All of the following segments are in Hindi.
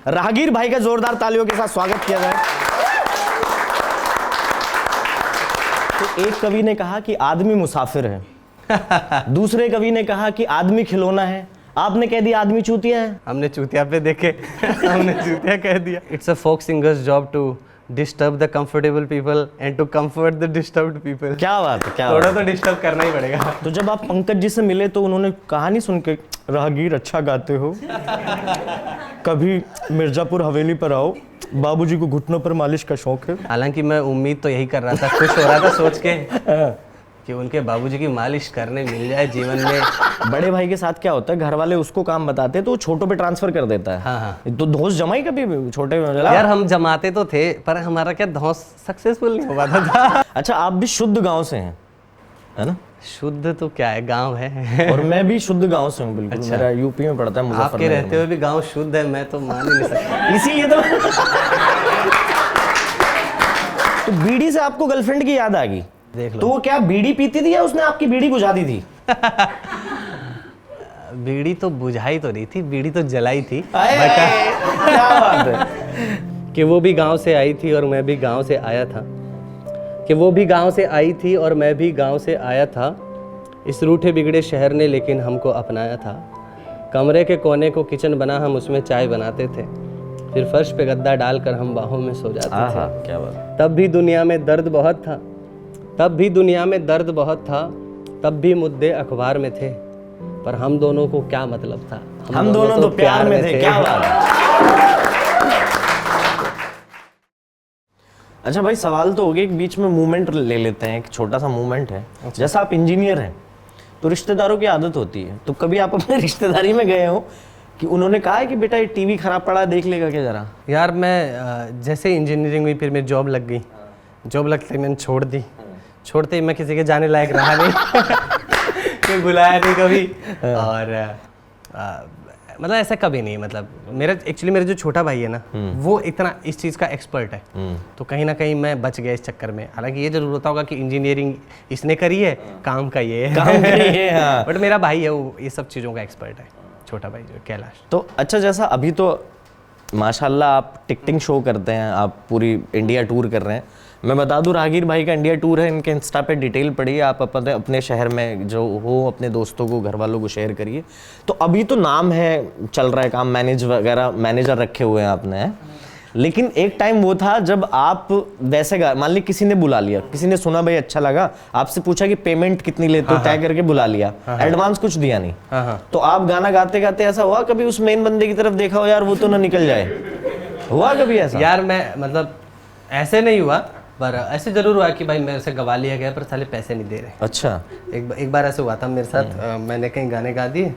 राहगीर भाई का जोरदार तालियों के साथ स्वागत किया जाए। तो एक कवि ने कहा कि आदमी मुसाफिर है, दूसरे कवि ने कहा कि आदमी खिलौना है, आपने कह दिया आदमी चूतिया है। हमने चूतिया पे देखे हमने चूतिया कह दिया। It's a folk singer's job to disturb the comfortable people and to comfort the disturbed people. क्या बात है, क्या थोड़ा तो डिस्टर्ब करना ही पड़ेगा। तो जब आप पंकज जी से मिले तो उन्होंने कहानी सुन के, राहगीर अच्छा गाते हो, कभी मिर्जापुर हवेली पर आओ, बाबूजी को घुटनों पर मालिश का शौक है। हालांकि मैं उम्मीद तो यही कर रहा था, खुश हो रहा था सोच के कि उनके बाबूजी की मालिश करने मिल जाए जीवन में। बड़े भाई के साथ क्या होता है, घर वाले उसको काम बताते हैं तो वो छोटों पे ट्रांसफर कर देता है। हाँ। तो धौंस जमाई कभी छोटे में? यार हम जमाते तो थे पर हमारा क्या धौंस सक्सेसफुल नहीं हो पाता था। अच्छा, आप भी शुद्ध गांव से हैं, है ना? शुद्ध तो क्या है, गांव है। और मैं भी शुद्ध गांव से हूँ, बिल्कुल। मेरा यूपी में पड़ता है, मुजफ्फरनगर। आपके रहते हुए भी गांव शुद्ध है, मैं तो मान ही नहीं सकता। इसीलिए तो बीड़ी से आपको गर्लफ्रेंड की याद आ गई, देख लो। तो वो क्या बीड़ी पीती थी या उसने आपकी बीड़ी बुझा दी थी? बीड़ी तो बुझाई तो नहीं थी, बीड़ी तो जलाई थी। क्या बात है कि वो भी गांव से आई थी और मैं भी गांव से आया था, कि वो भी गांव से आई थी और मैं भी गांव से आया था। इस रूठे बिगड़े शहर ने लेकिन हमको अपनाया था। कमरे के कोने को किचन बना, हम उसमें चाय बनाते थे, फिर फर्श पे गद्दा डालकर हम बाहों में सो जाते थे। क्या बात। तब भी दुनिया में दर्द बहुत था, तब भी दुनिया में दर्द बहुत था, तब भी मुद्दे अखबार में थे, पर हम दोनों को क्या मतलब था, हम दोनों तो प्यार में थे। क्या बात है। अच्छा भाई, सवाल तो हो गया, एक बीच में मूवमेंट ले लेते हैं, एक छोटा सा मूवमेंट है। जैसा आप इंजीनियर हैं तो रिश्तेदारों की आदत होती है, तो कभी आप अपने रिश्तेदारी में गए हो कि उन्होंने कहा है कि बेटा ये टीवी खराब पड़ा है, देख लेगा क्या जरा? यार मैं जैसे इंजीनियरिंग हुई फिर मेरी जॉब लग गई, जॉब लगते ही मैंने छोड़ दी, छोड़ते ही मैं किसी के जाने लायक रहा नहीं। कोई बुलाया नहीं कभी। और मतलब ऐसा कभी नहीं, मतलब मेरा जो छोटा भाई है ना, वो इतना इस चीज़ का एक्सपर्ट है, तो कहीं ना कहीं मैं बच गया इस चक्कर में। हालांकि ये जरूर होता होगा कि इंजीनियरिंग इसने करी है, काम का ये है। हाँ। बट मेरा भाई है, वो ये सब चीज़ों का एक्सपर्ट है, छोटा भाई जो कैलाश। तो अच्छा, जैसा अभी तो माशाल्लाह आप टिकटिंग शो करते हैं, आप पूरी इंडिया टूर कर रहे हैं। मैं बता दूं, राहगीर भाई का इंडिया टूर है, इनके इंस्टा पे डिटेल पढ़िए आप, अपने शहर में जो हो अपने दोस्तों को, घर वालों को शेयर करिए। तो अभी तो नाम है, चल रहा है काम, मैनेजर रखे हुए हैं आपने, लेकिन एक टाइम वो था जब आप वैसे मान ली किसी ने बुला लिया, किसी ने सुना भाई अच्छा लगा, आपसे पूछा कि पेमेंट कितनी लेते हो, तय करके बुला लिया, एडवांस कुछ दिया नहीं, तो आप गाना गाते गाते ऐसा हुआ कभी उस मेन बंदे की तरफ देखा हो, यार वो तो ना निकल जाए? हुआ कभी ऐसा? यार मैं मतलब ऐसे नहीं हुआ, पर ऐसे जरूर हुआ कि भाई मेरे से गवा लिया गया पर साले पैसे नहीं दे रहे। अच्छा। एक बार ऐसे हुआ था मेरे साथ, मैंने कहीं गाने गा दिए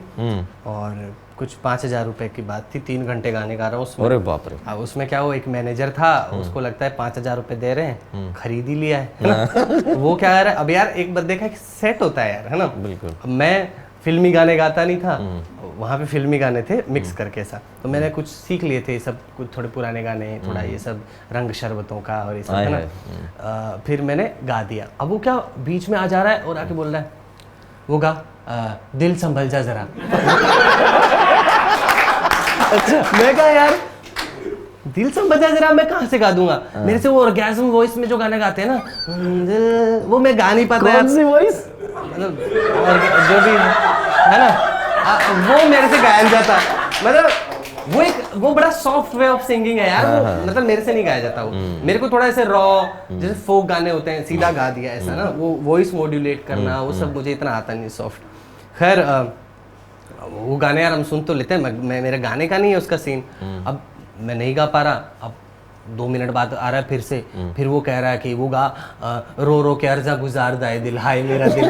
और कुछ 5,000 रुपए की बात थी, 3 घंटे गाने गा रहा हूँ उसमें। अरे बाप रे। अब उसमें क्या, वो एक मैनेजर था, उसको लगता है 5,000 रुपए दे रहे हैं, खरीद ही लिया है ना? वो क्या है, अब यार एक बंदे का सेट होता है यार, है ना? बिल्कुल। अब मैं फिल्मी गाने गाता नहीं था, वहाँ पे फिल्मी गाने थे मिक्स करके ऐसा, तो मैंने कुछ सीख लिए थे सब, कुछ थोड़े पुराने गाने, थोड़ा ये सब रंग शरबतों का और ये सब, है ना? फिर मैंने गा दिया। अब वो क्या बीच में आ जा रहा है और आके बोल रहा है, वो गा दिल संभल जा जरा। अच्छा, मैं कहा यार दिल संभल जा जरा मैं कहाँ से गा दूंगा? मेरे से वो ऑर्गेज़म वॉइस में जो गाने गाते हैं ना, वो मैं गा नहीं पाता। कौन सी वॉइस? मतलब जो भी है ना, वो मेरे से गाया नहीं जाता। मतलब वो बड़ा सॉफ्ट वे ऑफ सिंगिंग है यार, वो मतलब मेरे से नहीं गाया जाता वो। मेरे को थोड़ा ऐसे रॉ, जैसे फोक गाने होते हैं, सीधा गा दिया ऐसा ना, वो वॉइस मॉड्यूलेट करना, वो सब मुझे इतना आता नहीं सॉफ्ट। खैर वो गाने यार हम सुन तो लेते हैं, मैं मेरे गाने का नहीं है उसका सीन। अब मैं नहीं गा पा रहा, अब 2 मिनट बाद आ रहा है फिर से, फिर वो कह रहा है कि वो गा रो रो के अर्जा गुजार दाए दिल, हाय मेरा दिल।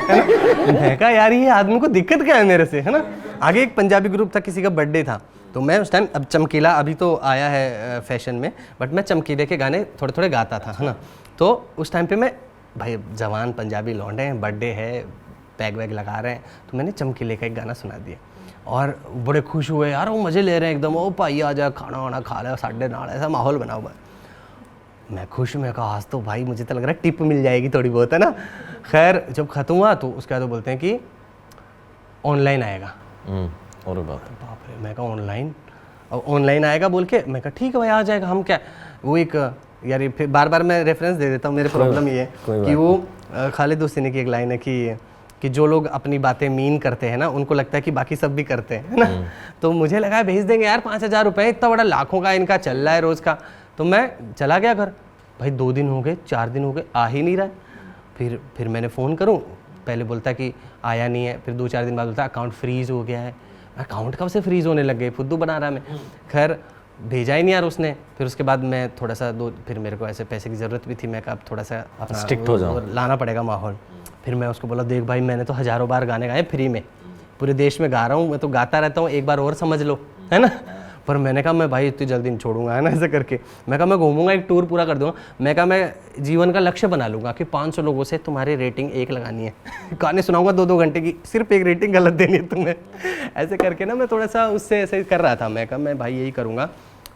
मैं कहा यार ये आदमी को दिक्कत क्या है मेरे से, है ना? आगे एक पंजाबी ग्रुप था, किसी का बर्थडे था, तो मैं उस टाइम, अब चमकीला अभी तो आया है फैशन में, बट मैं चमकीले के गाने थोड़े थोड़े गाता था, है ना? तो उस टाइम पे मैं, भाई जवान पंजाबी लौंडे हैं, बर्थडे है, पैग वैग लगा रहे हैं, तो मैंने चमकीले का एक गाना सुना दिया और बड़े खुश हुए यार, वो मज़े ले रहे हैं एकदम, ओ भाई आ जा खाना वाना खा ले साढ़े नाल, ऐसा माहौल बना हुआ है। मैं खुश, मैं कहा आज तो भाई मुझे तो लग रहा है टिप मिल जाएगी थोड़ी बहुत, है ना? खैर जब ख़त्म हुआ तो उसके बाद वो बोलते हैं कि ऑनलाइन आएगा। और बाप रे, मैं कहा ऑनलाइन? और ऑनलाइन आएगा बोल के। मैं कहा ठीक है भाई आ जाएगा, हम क्या वो एक यार ये फिर बार बार मैं रेफरेंस दे देता हूँ, मेरे प्रॉब्लम ये है कि वो खालिद हुसैनी की एक लाइन है कि जो लोग अपनी बातें मीन करते हैं ना उनको लगता है कि बाकी सब भी करते हैं, है ना। तो मुझे लगा भेज देंगे यार 5,000 रुपये, इतना बड़ा लाखों का इनका चल रहा है रोज़ का। तो मैं चला गया घर, भाई 2 दिन हो गए, 4 दिन हो गए, आ ही नहीं रहा है। फिर मैंने फ़ोन करूँ, पहले बोलता कि आया नहीं है, फिर 2-4 दिन बाद बोलता अकाउंट फ्रीज़ हो गया है। अकाउंट कब से फ्रीज़ होने लग गए, फुद्दू बना रहा मैं। खैर भेजा ही नहीं यार उसने। फिर उसके बाद मैं थोड़ा सा फिर मेरे को ऐसे पैसे की ज़रूरत भी थी, मैं कहा अब थोड़ा सा अपना स्ट्रिक्ट हो जाऊँ, लाना पड़ेगा माहौल। फिर मैं उसको बोला देख भाई मैंने तो हज़ारों बार गाने गाए फ्री में, पूरे देश में गा रहा हूँ, मैं तो गाता रहता हूँ, एक बार और समझ लो, है ना। पर मैंने कहा मैं भाई इतनी जल्दी नहीं छोड़ूंगा, है ना, ऐसे करके। मैं कहा मैं घूमूंगा, एक टूर पूरा कर दूंगा। मैं कहा मैं जीवन का लक्ष्य बना लूँगा कि 500 लोगों से तुम्हारी रेटिंग 1 लगानी है। गाने सुनाऊंगा 2-2 घंटे की, सिर्फ 1 रेटिंग गलत देनी है तुम्हें। ऐसे करके ना मैं थोड़ा सा उससे ऐसे कर रहा था। मैं कहा मैं भाई यही करूँगा,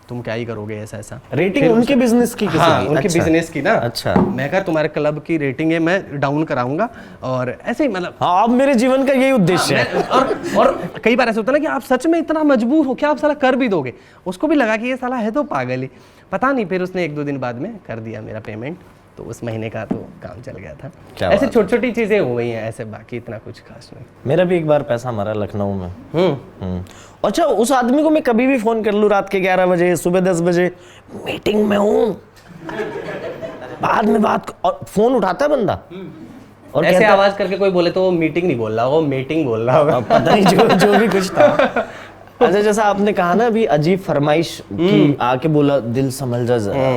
तुम क्या ही करोगे ऐसा। रेटिंग उनके बिजनेस की? हाँ उनके बिजनेस की ना। अच्छा। मैं कहा तुम्हारे क्लब की रेटिंग है मैं डाउन कराऊंगा, और ऐसे ही मतलब हाँ, अब मेरे जीवन का यही उद्देश्य है। और कई बार ऐसा होता है ना कि आप सच में इतना मजबूर हो क्या आप साला कर भी दोगे। उसको भी लगा कि ये साला है तो पागल ही, पता नहीं। फिर उसने 1-2 दिन बाद में कर दिया मेरा पेमेंट, तो उस महीने का तो काम चल गया था। ऐसे छोटी छोटी चीजें हो गई हैं ऐसे, बाकी इतना कुछ खास नहीं। मेरा भी एक बार पैसा हमारा लखनऊ में। अच्छा, उस आदमी को मैं कभी भी फोन कर लूं रात के 11 बजे, सुबह 10 बजे, मीटिंग में हूँ, बाद में बात, और फोन उठाता है बंदा और ऐसे आवाज करके कोई बोले तो वो मीटिंग नहीं बोल रहा, वो मीटिंग बोल रहा होगा, पता नहीं जो भी कुछ था। अच्छा, जैसा आपने कहा ना अभी अजीब फरमाइश की, आके बोला दिल संभल जा जरा,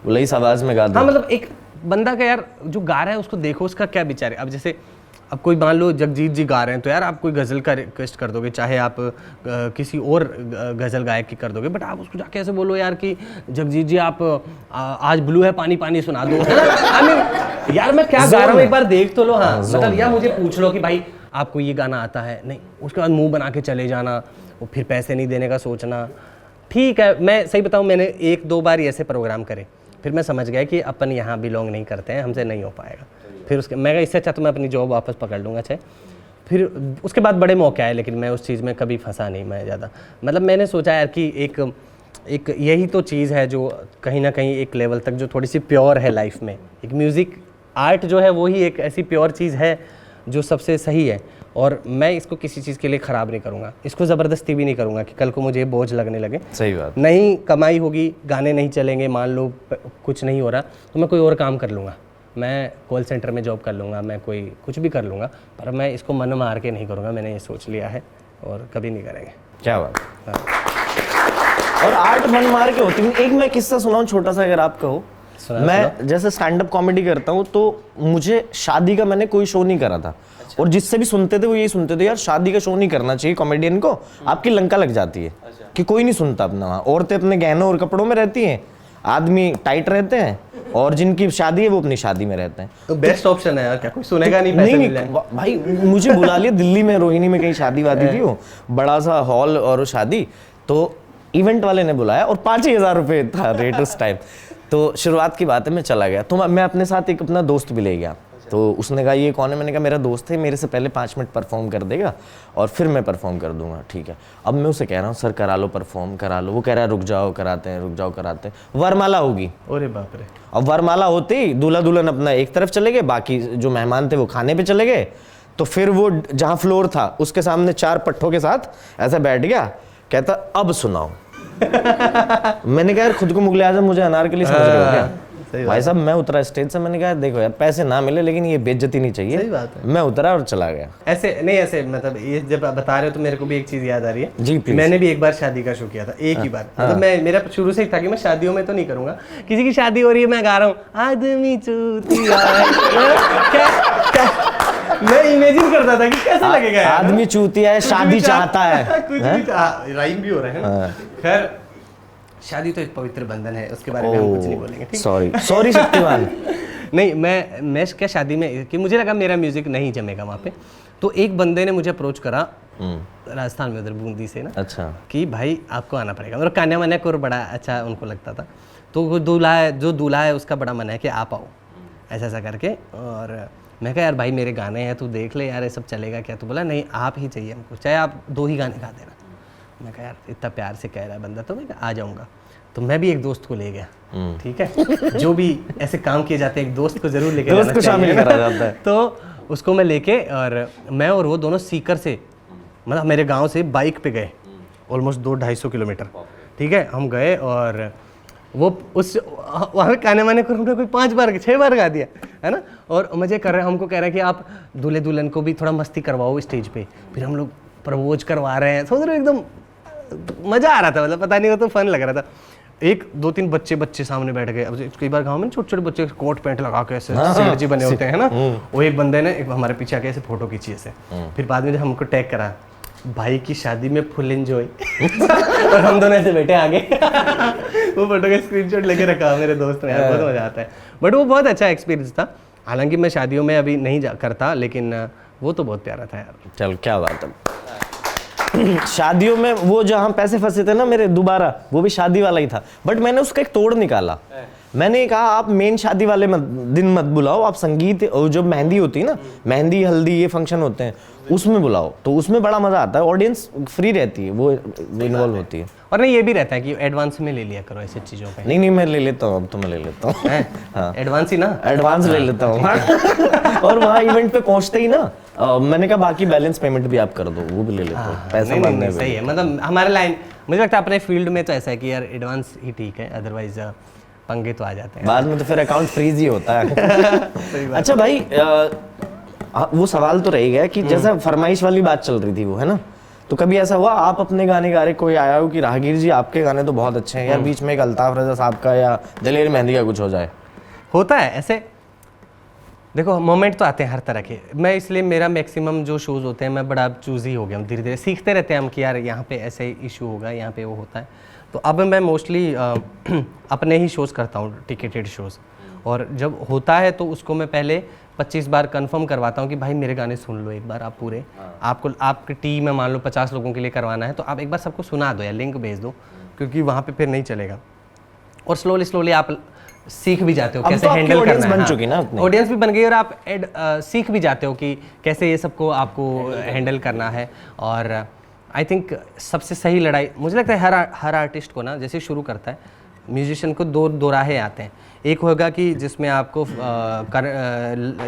बोला इस आवाज में गा दो। हाँ मतलब एक बंदा का यार जो गा रहा है उसको देखो उसका क्या विचार है। अब जैसे अब कोई मान लो जगजीत जी गा रहे हैं तो यार आप कोई गज़ल का रिक्वेस्ट कर दोगे, चाहे आप किसी और गज़ल गायक की कर दोगे, बट आप उसको जाके ऐसे बोलो यार कि जगजीत जी आप आज ब्लू है पानी पानी सुना दो। आई मीन यार मैं क्या गा रहा हूँ एक बार देख तो लो। हाँ मतलब या मुझे पूछ लो कि भाई आपको ये गाना आता है, नहीं उसके बाद मुँह बना के चले जाना, और फिर पैसे नहीं देने का सोचना। ठीक है, मैं सही बताऊँ मैंने 1-2 बार ऐसे प्रोग्राम करे, फिर मैं समझ गया कि अपन यहाँ बिलोंग नहीं करते हैं, हमसे नहीं हो पाएगा। फिर उसके मैं इससे अच्छा तो मैं अपनी जॉब वापस पकड़ लूँगा। चाहे फिर उसके बाद बड़े मौके आए, लेकिन मैं उस चीज़ में कभी फंसा नहीं मैं ज़्यादा। मतलब मैंने सोचा यार कि एक यही तो चीज़ है जो कहीं ना कहीं एक लेवल तक जो थोड़ी सी प्योर है लाइफ में। एक म्यूज़िक आर्ट जो है वही एक ऐसी प्योर चीज़ है जो सबसे सही है, और मैं इसको किसी चीज़ के लिए ख़राब नहीं करूँगा, इसको ज़बरदस्ती भी नहीं करूँगा कि कल को मुझे बोझ लगने लगे। सही बात। नहीं कमाई होगी, गाने नहीं चलेंगे, मान लो कुछ नहीं हो रहा तो मैं कोई और काम कर लूँगा, मैं कॉल सेंटर में जॉब कर लूँगा, मैं कोई कुछ भी कर लूँगा, पर मैं इसको मन मार के नहीं करूँगा। मैंने ये सोच लिया है और कभी नहीं करेंगे। क्या बात। हाँ। और आर्ट मन मार के होती है। एक मैं किस्सा सुनाऊँ छोटा सा, अगर आप कहो। मैं जैसे स्टैंड अप कॉमेडी करता हूँ तो मुझे शादी का मैंने कोई शो नहीं करा था। अच्छा। और जिससे भी सुनते थे वो यही सुनते थे यार शादी का शो नहीं करना चाहिए कॉमेडियन को, आपकी लंका लग जाती है। अच्छा। कि कोई नहीं सुनता अपना, वहाँ औरतें अपने गहनों और कपड़ों में रहती हैं, आदमी टाइट रहते हैं, और जिनकी शादी है वो अपनी शादी में रहते हैं। तो बेस्ट ऑप्शन है यार, क्या कोई सुनेगा नहीं, पैसे मिल जाएंगे। भाई मुझे बुला लिया दिल्ली में, रोहिणी में कहीं शादी वादी थी, वो बड़ा सा हॉल और शादी, तो इवेंट वाले ने बुलाया और 5,000 रुपये था रेट उस टाइम। तो शुरुआत की बात है, मैं चला गया, तो मैं अपने साथ एक अपना दोस्त भी ले गया। तो उसने कहा ये कौन है, मैंने कहा मेरा दोस्त है, मेरे से पहले 5 मिनट परफॉर्म कर देगा और फिर मैं परफॉर्म कर दूंगा। ठीक है। अब मैं उसे कह रहा हूँ सर करा लो, परफॉर्म करा लो। वो कह रहा है रुक जाओ कराते हैं, रुक जाओ कराते हैं। वरमाला होगी, अरे बाप रे। अब वरमाला होते ही दूल्हा दुल्हन अपना एक तरफ चले गए, बाकी जो मेहमान थे वो खाने पे चले गए। तो फिर वो जहाँ फ्लोर था उसके सामने 4 पट्टों के साथ ऐसा बैठ गया, कहता अब सुनाओ। मैंने कहा यार खुद को मुगले आजम मुझे अनारकली समझ रहे हो क्या? भाई साहब मैं उतरा स्टेज से, मैंने कहा देखो यार पैसे ना मिले लेकिन ये बेइज्जती नहीं चाहिए। सही बात है। मैं उतरा और चला गया। ऐसे नहीं, ऐसे मतलब ये जब आप बता रहे हो तो मेरे को भी एक चीज याद आ रही है जी प्लीज। मैंने भी एक बार शादी का शो किया था, एक ही बार। मतलब मैं मेरा शुरू से ही था कि मैं शादियों में तो नहीं करूंगा, किसी की शादी हो रही है मैं गा रहा हूँ आदमी चूतिया क्या मैं इमेजिन करता था कि कैसा लगेगा यार, आदमी चूतिया है शादी चाहता है, कुछ भी राइम भी हो रहे हैं। खैर शादी तो एक पवित्र बंधन है, उसके बारे में हम कुछ नहीं बोलेंगे। ठीक, सॉरी शक्तिमान। नहीं मैं क्या शादी में कि मुझे लगा मेरा म्यूजिक नहीं जमेगा वहाँ पे, तो एक बंदे ने मुझे अप्रोच करा राजस्थान में, उधर बूंदी से ना। अच्छा। कि भाई आपको आना पड़ेगा, और कान्या वान्या को बड़ा अच्छा उनको लगता था, तो वो दूल्हा है उसका बड़ा मन है कि आप आओ ऐसा ऐसा करके। और मैं कहा यार भाई मेरे गाने हैं तू देख ले यार ये सब चलेगा क्या? तो बोला नहीं आप ही चाहिए हमको, चाहे आप 2 ही गाने गा देना। मैं कहा यार इतना प्यार से कह रहा है बंदा, तो मैं कहा आ जाऊँगा। तो मैं भी एक दोस्त को ले गया, ठीक है, जो भी ऐसे काम किए जाते हैं एक दोस्त को जरूर लेके दोस्त को शामिल करा जाता है। तो उसको मैं लेके, और मैं और वो दोनों सीकर से, मतलब मेरे गांव से बाइक पे गए, ऑलमोस्ट 200-250 किलोमीटर, ठीक है। हम गए और वो उस वहाँ गाने वाने को हमने कोई 5 बार 6 बार गा दिया है ना, और मजे कर रहे हैं। हमको कह रहे हैं कि आप दूल्हे दुल्हन को भी थोड़ा मस्ती करवाओ स्टेज पे, फिर हम लोग प्रपोज करवा रहे हैं, सोच रहे हो एकदम मज़ा आ रहा था, मतलब पता नहीं, वो तो फन लग रहा था। 1-2-3 बच्चे सामने बैठ गए। अब कई बार गाँव में छोटे छोटे बच्चे कोट पैंट लगा के ऐसे सेठ जी बने होते हैं ना, वो एक बंदे ने हमारे पीछे आके ऐसे फोटो खींची ऐसे, फिर बाद में जब हमको टैग करा, भाई की शादी में फुल एंजॉय और हम दोनों ऐसे बैठे आगे वो फोटो का स्क्रीनशॉट लेके रखा मेरे दोस्त ने, यार बहुत मजा आता है। बट वो बहुत अच्छा एक्सपीरियंस था। हालांकि मैं शादियों में अभी नहीं करता, लेकिन वो तो बहुत प्यारा था यार। चल क्या बात है। शादियों में वो जहाँ पैसे फंसे थे ना मेरे दोबारा, वो भी शादी वाला ही था, बट मैंने उसका एक तोड़ निकाला। मैंने कहा आप मेन शादी वाले दिन मत बुलाओ, आप संगीत और जो मेहंदी होती है ना, मेहंदी हल्दी ये फंक्शन होते हैं, उसमें बुलाओ, तो उसमें बड़ा मजा आता है, ऑडियंस फ्री रहती है, वो इन्वॉल्व होती है। और नहीं ये भी रहता है कि एडवांस में ले लिया करो ऐसे चीज़ों पे। नहीं मैं ले लेता हूँ, अब तो मैं ले लेता हूँ। हाँ एडवांस ही ना, एडवांस ले लेता हूँ। और वहाँ इवेंट पे पहुँचते ही ना मैंने कहा बाकी बैलेंस पेमेंट भी आप कर दो, वो भी ले लेता हूँ, पैसा मांगने में। सही है, मतलब हमारे लाइन, मुझे लगता है अपने फील्ड में तो ऐसा है कि यार एडवांस ही ठीक है, अदरवाइज पंगे तो आ जाते हैं बाद में, तो फिर अकाउंट फ्रीज ही होता है। अच्छा भाई, वो सवाल तो रह गया कि जैसा फरमाइश वाली बात चल रही थी वो, है ना, तो कभी ऐसा हुआ आप अपने गाने गा रहे, कोई आया हो कि राहगीर जी आपके गाने तो बहुत अच्छे हैं यार, बीच में एक अल्ताफ रजा साहब का या दलेर मेहंदी का कुछ हो जाए? होता है ऐसे, देखो मोमेंट तो आते हैं हर तरह के। मैं इसलिए मेरा मैक्सिमम जो शोज़ होते हैं मैं बड़ा चूज़ी हो गया हूँ, धीरे धीरे सीखते रहते हैं हम कि यार यहाँ पे ऐसे इशू होगा, यहाँ पे वो होता है। तो अब मैं मोस्टली अपने ही शोज़ करता हूँ, टिकेटेड शोज़, और जब होता है तो उसको मैं पहले 25 बार कंफर्म करवाता हूँ कि भाई मेरे गाने सुन लो एक बार आप पूरे। आपको आपकी टीम में मान लो 50 लोगों के लिए करवाना है, तो आप एक बार सबको सुना दो या लिंक भेज दो, क्योंकि वहाँ पे फिर नहीं चलेगा। और स्लोली आप सीख भी जाते हो कैसे हैंडल करना है। बन चुकी ना, ऑडियंस भी बन गई, और आप सीख भी जाते हो कि कैसे ये सबको आपको हैंडल करना है। और आई थिंक सबसे सही लड़ाई मुझे लगता है हर आर्टिस्ट को ना, जैसे शुरू करता है म्यूजिशियन को दो राहें आते हैं। एक होगा कि जिसमें आपको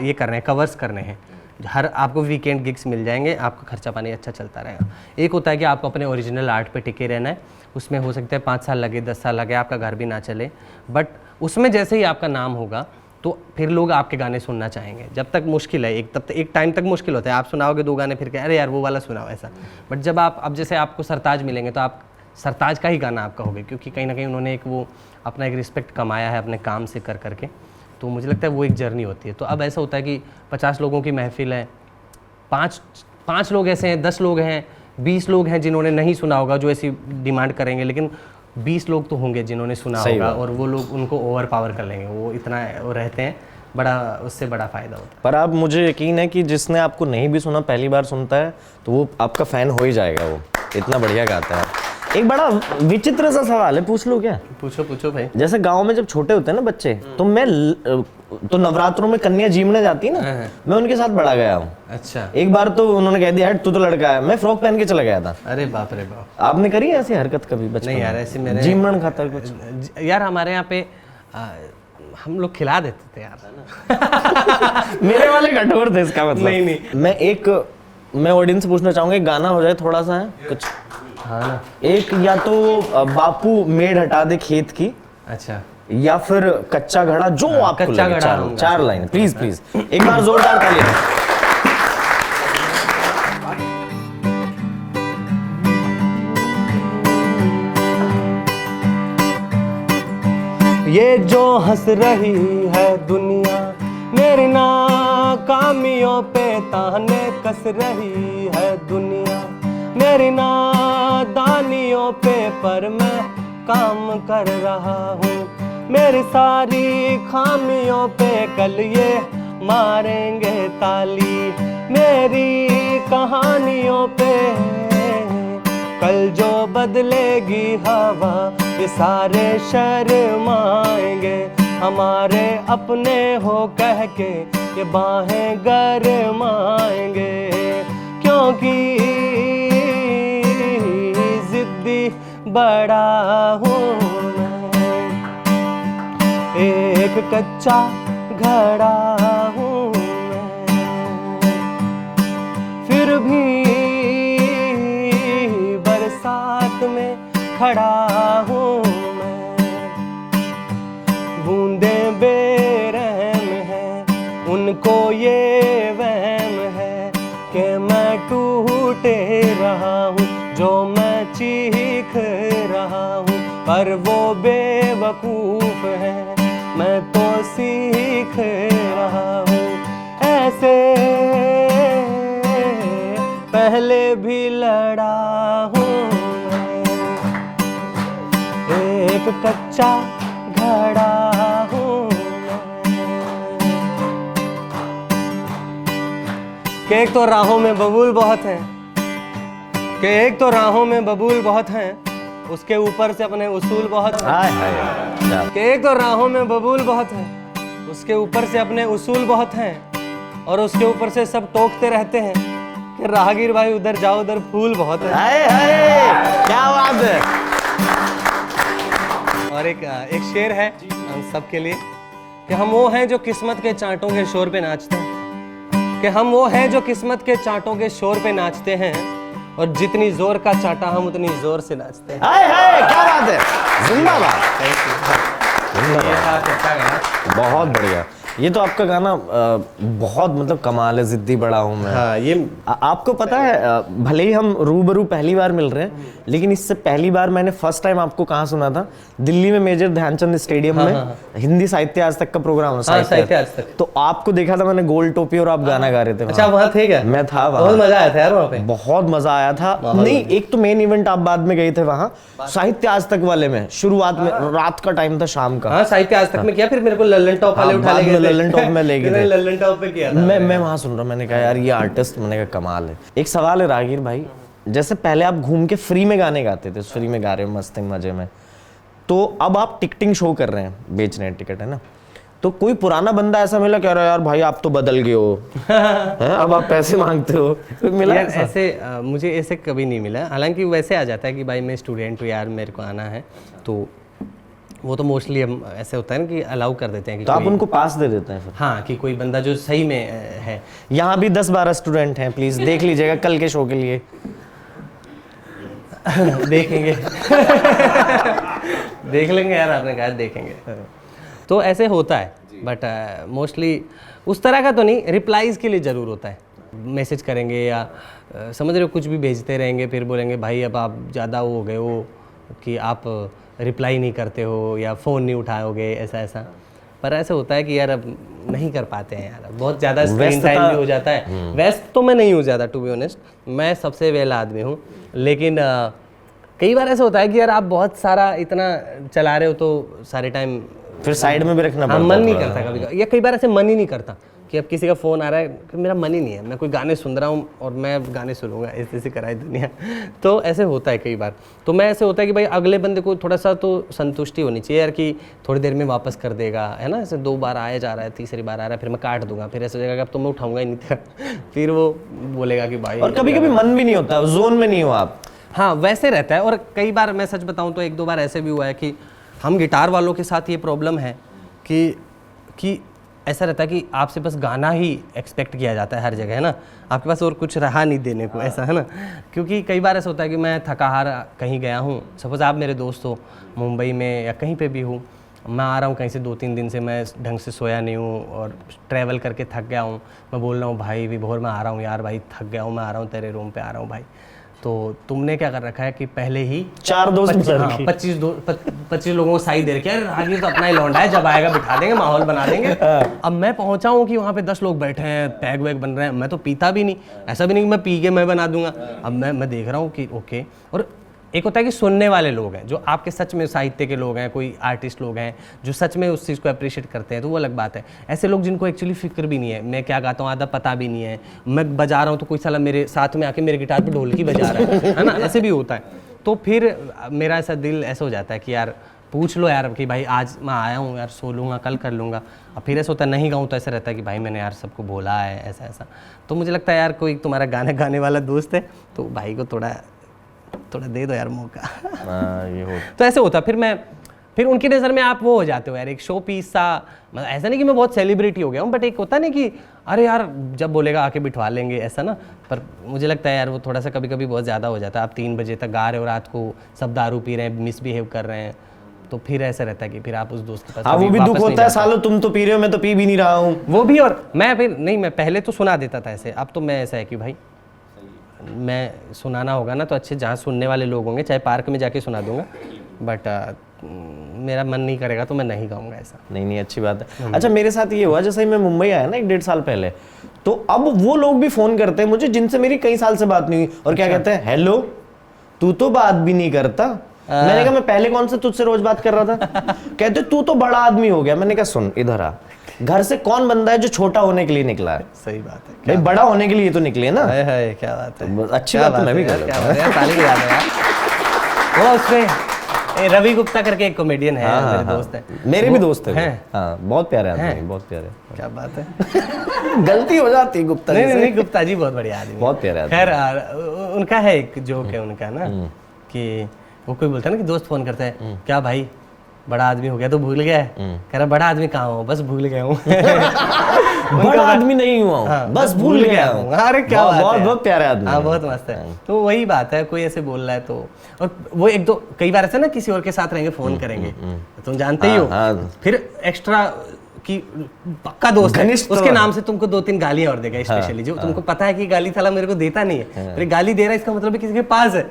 ये करने हैं, कवर्स करने हैं, हर आपको वीकेंड गिग्स मिल जाएंगे, आपका खर्चा पानी अच्छा चलता रहेगा। एक होता है कि आपको अपने ओरिजिनल आर्ट पे टिके रहना है, उसमें हो सकता है 5 साल लगे, 10 साल लगे, आपका घर भी ना चले, बट उसमें जैसे ही आपका नाम होगा तो फिर लोग आपके गाने सुनना चाहेंगे। जब तक मुश्किल है, एक टाइम तक मुश्किल होता है, आप सुनाओगे 2 गाने फिर अरे यार वो वाला सुनाओ ऐसा। बट जब आप अब जैसे आपको सरताज मिलेंगे तो आप सरताज का ही गाना आपका होगा, क्योंकि कहीं ना कहीं उन्होंने एक वो अपना एक रिस्पेक्ट कमाया है अपने काम से कर करके। तो मुझे लगता है वो एक जर्नी होती है। तो अब ऐसा होता है कि 50 लोगों की महफिल है, 5 लोग ऐसे हैं, 10 लोग हैं, 20 लोग हैं जिन्होंने नहीं सुना होगा, जो ऐसी डिमांड करेंगे, लेकिन 20 लोग तो होंगे जिन्होंने सुना होगा, और वो लोग उनको ओवर पावर कर लेंगे, वो इतना वो रहते हैं, बड़ा उससे बड़ा फ़ायदा होता है। पर आप मुझे यकीन है कि जिसने आपको नहीं भी सुना पहली बार सुनता है तो वो आपका फ़ैन हो ही जाएगा, वो इतना बढ़िया गाता है। एक बड़ा विचित्र सा सवाल है, पूछ लो क्या? पूछो भाई। जैसे गांव में जब छोटे होते हैं ना बच्चे, तो नवरात्रों में कन्या जीमने जाती है ना, मैं उनके साथ बड़ा गया हूँ। अच्छा। एक बार तो उन्होंने कह दिया तू तो लड़का है, मैं फ्रॉक पहन के चला गया था। अरे बाप रे बाप। आपने करी है ऐसी हरकत कभी बचपन में? नहीं यार, ऐसे मेरे जीमन खाता कुछ यार हमारे यहाँ पे हम लोग खिला देते थे यार। मेरे वाले कठोर थे इसका मतलब। नहीं। मैं ऑडियंस से पूछना चाहूंगा, एक गाना हो जाए थोड़ा सा है कुछ। हाँ ना। एक या तो बापू मेड़ हटा दे खेत की, अच्छा, या फिर कच्चा घड़ा, जो आपको कच्चा लगे, घड़ा चार लाइन प्लीज एक बार जोरदार तालियां। ये जो हंस रही है दुनिया मेरी नाकामियों पे ताने कस रही है दुनिया मेरी नादानियों पे, पर मैं काम कर रहा हूँ। मेरी सारी खामियों पे कल ये मारेंगे ताली, मेरी कहानियों पे कल जो बदलेगी हवा, ये सारे शर्माएंगे, हमारे अपने हो कह के ये बाहें गरमाएंगे, क्योंकि बड़ा हूँ मैं, एक कच्चा घड़ा हूँ मैं, फिर भी बरसात में खड़ा हूँ मैं। बूंदें बेरहम हैं, उनको ये वहम है कि मैं टूटे रहा हूँ, जो मैं चीख रहा हूँ, पर वो बेवकूफ है, मैं तो सीख रहा हूँ। ऐसे पहले भी लड़ा हूँ मैं, एक कच्चा घड़ा हूँ मैं। कि एक तो राहों में बबूल बहुत हैं, कि एक तो राहों में बबूल बहुत हैं, उसके ऊपर से अपने उसूल बहुत हैं। हाय हाय, कि एक तो राहों में बबूल बहुत हैं, उसके ऊपर से अपने उसूल बहुत हैं, और उसके ऊपर से सब टोकते रहते हैं कि राहगीर भाई उधर जाओ, उधर फूल बहुत है। हाय हाय, क्या बात है। और एक शेर है हम सब के लिए कि हम वो हैं जो किस्मत के चांटों के शोर पे नाचते हैं, कि हम वो हैं जो किस्मत के चांटों के शोर पे नाचते हैं, और जितनी जोर का चांटा हम उतनी जोर से नाचते हैं। हाय हाय, क्या बात है, जिंदाबाद। बहुत बढ़िया। ये तो आपका गाना बहुत मतलब कमाल है, जिद्दी बड़ा हूँ मैं। हाँ, ये आपको पता है, भले ही हम रूबरू पहली बार मिल रहे हैं, लेकिन इससे पहली बार मैंने फर्स्ट टाइम आपको कहाँ सुना था? दिल्ली में मेजर ध्यानचंद स्टेडियम में हिंदी साहित्य आज तक का प्रोग्राम, साहित्य आज तक। तो आपको देखा था मैंने, गोल टोपी और आप गाना गा रहे थे। अच्छा, वहाँ थे क्या? मैं था वहाँ। बहुत मजा आया था यार वहाँ पे। बहुत मजा आया था। नहीं, एक तो मेन इवेंट आप बाद में गए थे वहाँ, साहित्य आज तक वाले में शुरुआत में रात का टाइम था, शाम का। हाँ, साहित्य आज तक में किया, फिर मेरे को लल्लन टॉप वाले उठा ले गए थे। लल्लन टॉप में ले गए थे। लल्लन टॉप पे किया था। मैं वहां सुन रहा हूँ, मैंने कहा यार ये आर्टिस्ट, मैंने कहा कमाल है। एक सवाल है राहगीर भाई, जैसे पहले आप घूम के फ्री में गाने गाते थे, फ्री में गा रहे हो मस्त मजे में, तो अब आप टिकटिंग शो कर रहे हैं, बेच रहे हैं टिकट, है ना? तो कोई पुराना बंदा ऐसा मिला, कह रहा है यार भाई आप तो बदल गए हो हैं, अब आप पैसे मांगते हो? तो मिला यार ऐसे मुझे ऐसे कभी नहीं मिला। हालांकि वैसे आ जाता है कि भाई मैं स्टूडेंट हूँ यार, मेरे को आना है, तो वो तो मोस्टली हम ऐसे होता है ना कि अलाउ कर देते हैं कि तो आप उनको पास दे देते हैं फिर? हाँ, कि कोई बंदा जो सही में है। यहाँ भी 10-12 स्टूडेंट हैं, प्लीज देख लीजिएगा कल के शो के लिए। देखेंगे देख लेंगे यार, आपने कहा देखेंगे। तो ऐसे होता है, बट मोस्टली उस तरह का तो नहीं, रिप्लाईज के लिए ज़रूर होता है। मैसेज करेंगे या समझ रहे हो, कुछ भी भेजते रहेंगे, फिर बोलेंगे भाई अब आप ज़्यादा वो हो गए हो कि आप रिप्लाई नहीं करते हो या फ़ोन नहीं उठाओगे, ऐसा ऐसा। पर ऐसे होता है कि यार अब नहीं कर पाते हैं यार, बहुत ज़्यादा स्क्रीन टाइम भी हो जाता है। व्यस्त तो मैं नहीं हूँ ज़्यादा, टू बी ऑनेस्ट, मैं सबसे वेला आदमी हूँ, लेकिन कई बार ऐसा होता है कि यार आप बहुत सारा इतना चला रहे हो तो सारे टाइम फिर साइड में भी रखना पड़ता है। मन नहीं करता कभी, या कई बार ऐसे मन ही नहीं करता कि अब किसी का फ़ोन आ रहा है, मेरा मन ही नहीं है, मैं कोई गाने सुन रहा हूँ और मैं गाने सुनूंगा, ऐसे कराई दुनिया। तो ऐसे होता है कई बार। तो मैं ऐसे होता है कि भाई अगले बंदे को थोड़ा सा तो संतुष्टि होनी चाहिए यार, कि थोड़ी देर में वापस कर देगा, है ना? ऐसे 2 बार आया जा रहा है, तीसरी बार आ रहा है, फिर मैं काट दूंगा, फिर ऐसा हो जाएगा कि अब तो मैं उठाऊंगा ही नहीं था। फिर वो बोलेगा कि भाई, और कभी कभी मन भी नहीं होता, जोन में नहीं हो आप। हाँ, वैसे रहता है। और कई बार मैं सच बताऊँ तो 1-2 बार ऐसे भी हुआ है कि हम गिटार वालों के साथ ये प्रॉब्लम है कि ऐसा रहता है कि आपसे बस गाना ही एक्सपेक्ट किया जाता है हर जगह, है ना? आपके पास और कुछ रहा नहीं देने को, ऐसा है ना? क्योंकि कई बार ऐसा होता है कि मैं थका हारा कहीं गया हूँ, सपोज आप मेरे दोस्त हो, मुंबई में या कहीं पे भी हूँ, मैं आ रहा हूँ कहीं से 2-3 दिन से, मैं ढंग से सोया नहीं हूँ और ट्रैवल करके थक गया हूँ, मैं बोल रहा हूँ भाई विभोर मैं आ रहा हूँ यार, भाई थक गया हूँ, मैं आ रहा हूँ तेरे रूम पे आ रहा हूँ भाई। तो तुमने क्या कर रखा है कि पहले ही 4 दोस्त 25 लोगों को साई दे रखे हैं, आगे तो अपना ही लौंडा है, जब आएगा बिठा देंगे, माहौल बना देंगे। अब मैं पहुंचा हूँ कि वहाँ पे 10 लोग बैठे हैं, पैग वैग बन रहे हैं, मैं तो पीता भी नहीं, ऐसा भी नहीं कि मैं पी के मैं बना दूंगा। अब मैं देख रहा हूँ कि ओके। और एक होता है कि सुनने वाले लोग हैं जो आपके सच में साहित्य के लोग हैं, कोई आर्टिस्ट लोग हैं जो सच में उस चीज़ को अप्रिशिएट करते हैं, तो वो अलग बात है। ऐसे लोग जिनको एक्चुअली फिक्र भी नहीं है मैं क्या गाता हूँ, आधा पता भी नहीं है, मैं बजा रहा हूँ तो कोई साला मेरे साथ में आके मेरे गिटार पे ढोलकी बजा रहा है ना? ऐसे भी होता है। तो फिर मेरा ऐसा दिल ऐसा हो जाता है कि यार पूछ लो यार कि भाई आज मैं आया हूँ यार, सो लूँगा, कल कर लूँगा। अब फिर ऐसा होता है नहीं गाऊँ तो ऐसा रहता है कि भाई मैंने यार सबको बोला है, ऐसा ऐसा। तो मुझे लगता है यार कोई तुम्हारा गाना गाने वाला दोस्त है तो भाई को थोड़ा थोड़ा दे दो यार मौका। ये हो तो ऐसे होता, फिर उनकी नज़र में आप वो हो जाते हो यार, एक शो पीस सा। मतलब ऐसा नहीं कि मैं बहुत सेलिब्रिटी हो गया हूँ, बट एक होता नहीं कि अरे यार जब बोलेगा आके बिठवा लेंगे, ऐसा ना। पर मुझे लगता है यार वो थोड़ा सा कभी कभी बहुत ज़्यादा हो जाता है। आप 3 बजे तक गा रहे हो, रात को सब दारू पी रहे हैं, मिसबिहेव कर रहे हैं, तो फिर ऐसा रहता है कि फिर आप उस दोस्त के पास हाँ, वो कभी भी वापस दुख नहीं होता है, जाते। सालो तुम तो पी रहे हो, मैं तो पी भी नहीं रहा हूँ। वो भी, और मैं पहले तो सुना देता था ऐसे, अब तो मैं ऐसा है कि भाई मैं सुनाना होगा ना तो अच्छे जहाँ सुनने वाले लोग होंगे, चाहे पार्क में जाके सुना दूंगा, बट मेरा मन नहीं करेगा तो मैं नहीं गाऊंगा ऐसा। नहीं, अच्छी बात है। अच्छा, मेरे साथ ये हुआ, जैसे ही मैं मुंबई आया ना 1-1.5 साल पहले, तो अब वो लोग भी फोन करते हैं मुझे जिनसे मेरी कई साल से बात नहीं हुई, और क्या कहते हैं, हेलो तू तो बात भी नहीं करता। मैंने कहा मैं पहले कौन से तुझसे रोज बात कर रहा था? कहते तू तो बड़ा आदमी हो गया। मैंने कहा सुन इधर आ, घर से कौन बंदा है जो छोटा होने के लिए निकला है? सही बात है भाई बड़ा होने के लिए तो निकले ना। है, क्या बात है, अच्छी बात तो मैं भी कर लेता हूं। यार ताली बजा दो यार। वो उसमें रवि गुप्ता करके एक कॉमेडियन है, मेरे दोस्त है, मेरे भी दोस्त हैं। हैं। हाँ, बहुत प्यारे आदमी हैं, बहुत प्यारे। क्या बात है। गलती हो जाती है गुप्ता जी से। नहीं, गुप्ता जी बहुत बढ़िया आदमी, बहुत प्यारे आदमी। खैर उनका है एक जोक है उनका ना, कि वो कोई बोलता है ना कि दोस्त फोन करता है, क्या भाई बड़ा आदमी हो गया तो भूल गया है? कह रहा बड़ा आदमी कहाँ हो, बस भूल गया हूँ। बड़ा आदमी नहीं हुआ हूँ, हाँ, बस भूल गया हूँ। अरे क्या बात है, बहुत प्यारे आदमी। हाँ, बहुत मस्त है। तो वही बात है, कोई ऐसे बोल रहा है तो, और वो एक दो कई बार ऐसा ना किसी और के साथ रहेंगे, फोन करेंगे, तुम जानते ही हो, फिर एक्स्ट्रा कि पक्का दोस्त है, उसके नाम से तुमको 2-3 गालियां और देगा, स्पेशली जो तुमको पता है कि गाली थाला मेरे को देता नहीं है, फिर गाली दे रहा है, इसका मतलब है किसी के पास है।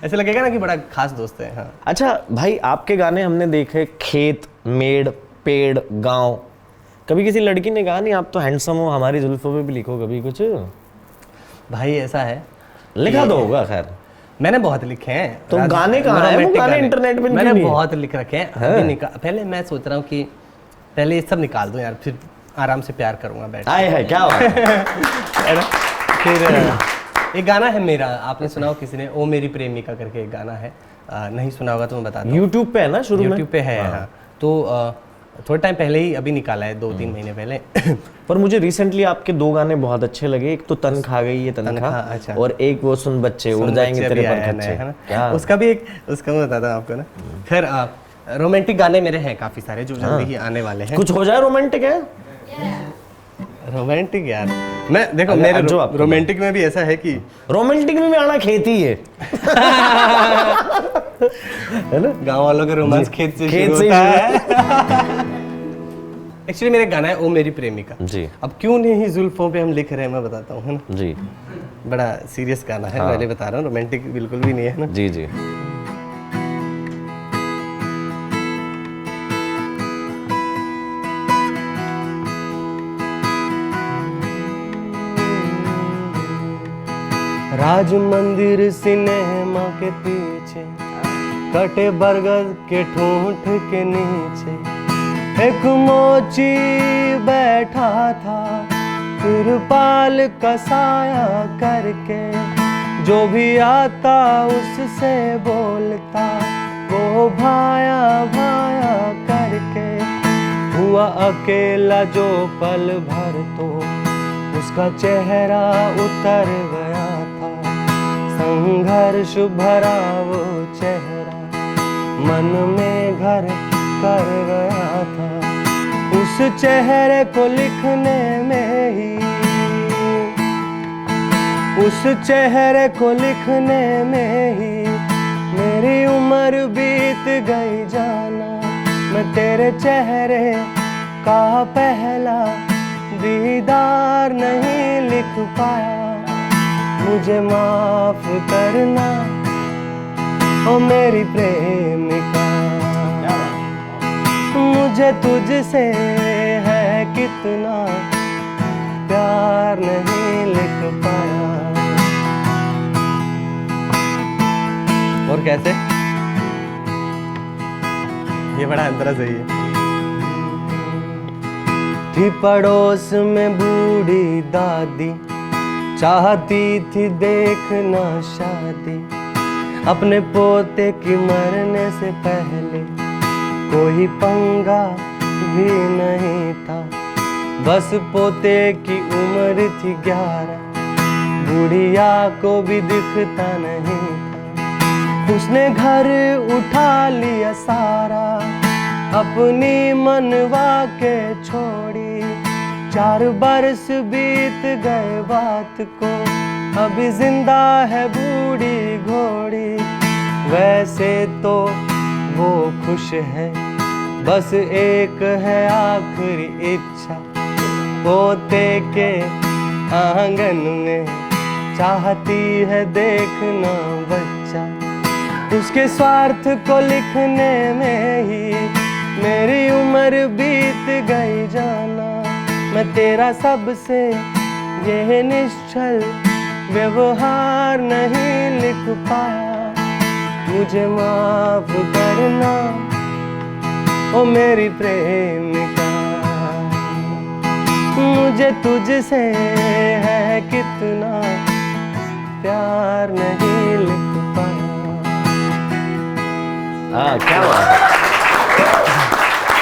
ऐसे लगेगा ना कि बड़ा खास दोस्त है। हाँ। अच्छा भाई, आपके गाने हमने देखे खेत, मेड़, पेड़, गांव, कभी किसी लड़की ने कहा नहीं आप तो हैंडसम हो, हमारी जुल्फों पे भी लिखो कभी कुछ? भाई ऐसा है, लिखा तो होगा खैर। मैंने बहुत लिखे हैं। तो गाने कहाँ हैं? वो गाने इंटरनेट पे मैंने नहीं है? बहुत लिख रखे हैं। अभी पहले मैं सोच रहा हूँ कि पहले ये सब निकाल दूं यार, फिर आराम से प्यार करूंगा बैठ। आए है क्या बात है ना? फिर एक गाना है मेरा, आपने सुना हो किसी ने, ओ मेरी प्रेमिका करके एक गाना है, नहीं सुना होगा तो मैं बता दूं। यूट्यूब पे है ना, शुरू में यूट्यूब पे है। हाँ। तो थोड़े टाइम पहले ही अभी निकाला है, 2-3 महीने पहले। पर मुझे रिसेंटली आपके 2 गाने बहुत अच्छे लगे। एक तो तन खा गई ये तनखा, अच्छा। और एक वो सुन बच्चे उड़ जाएंगे तेरे पर खच्चे, है ना? क्या उसका भी एक, उसका मैं बताता हूँ आपको ना। खैर रोमांटिक गाने मेरे हैं काफी सारे जो जल्दी ही आने वाले हैं। कुछ हो जाए रोमांटिक है? रोमांटिक यार, मैं देखो मेरे जो आप रोमांटिक में भी ऐसा है कि रोमांटिक में भी आना खेती है। है ना, गांव वालों के रोमांस खेत से शुरू से होता है। एक्चुअली मेरा गाना है ओ मेरी प्रेमिका जी। अब क्यों नहीं जुल्फों पे हम लिख रहे हैं, मैं बताता हूँ, है ना जी। बड़ा सीरियस गाना है, पहले बता रहा हूँ, रोमांटिक बिल्कुल भी नहीं है ना। जी जी। राज मंदिर सिनेमा के पीछे, कटे बरगद के ठूंठ के नीचे, एक मोची बैठा था तिरपाल का साया करके, जो भी आता उससे बोलता वो भाया भाया करके, हुआ अकेला जो पल भर तो उसका चेहरा उतर गया था, संघर्ष भरा वो चेहरा मन में घर कर गया था, उस चेहरे को लिखने में ही, उस चेहरे को लिखने में ही मेरी उम्र बीत गई जाना, मैं तेरे चेहरे का पहला दीदार नहीं लिख पाया, मुझे माफ करना ओ मेरी प्रेमिका, मुझे तुझसे है कितना प्यार नहीं लिख पाया। और कैसे, ये बड़ा अंतरा सही है। थी पड़ोस में बूढ़ी दादी, चाहती थी देखना शादी, अपने पोते की मरने से पहले कोई पंगा भी नहीं था, बस पोते की उम्र थी 11, बुढ़िया को भी दिखता नहीं था, उसने घर उठा लिया सारा, अपनी मनवा के छोड़ी। 4 बरस बीत गए बात को, अभी जिंदा है बूढ़ी घोड़ी। वैसे तो वो खुश है, बस एक है आखिरी इच्छा, पोते के आंगन में चाहती है देखना बच्चा। उसके स्वार्थ को लिखने में ही मेरी उम्र बीत गई जाना। मैं तेरा सबसे ये निश्चल व्यवहार नहीं लिख पाया, मुझे माफ करना ओ मेरी प्रेमिका। मुझे तुझसे है कितना प्यार नहीं लिख पाया। क्या बात है,